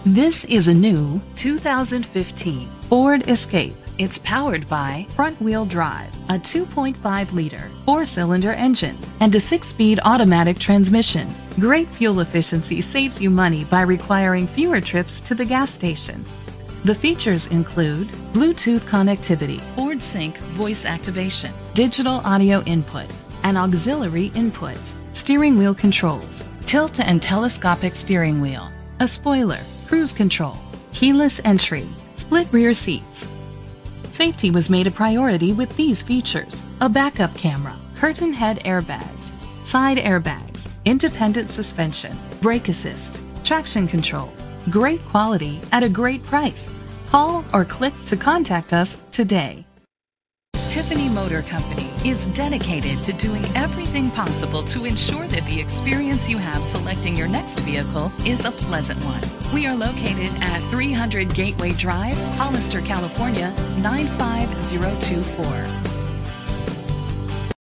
This is a new 2015 Ford Escape. It's powered by front-wheel drive, a 2.5-liter four-cylinder engine, and a 6-speed automatic transmission. Great fuel efficiency saves you money by requiring fewer trips to the gas station. The features include Bluetooth connectivity, Ford Sync voice activation, digital audio input, an auxiliary input, steering wheel controls, tilt and telescopic steering wheel, a spoiler, cruise control, keyless entry, split rear seats. Safety was made a priority with these features: a backup camera, curtain head airbags, side airbags, independent suspension, brake assist, traction control. Great quality at a great price. Call or click to contact us today. Tiffany Motor Company is dedicated to doing everything possible to ensure that the experience you have selecting your next vehicle is a pleasant one. We are located at 300 Gateway Drive, Hollister, California, 95024.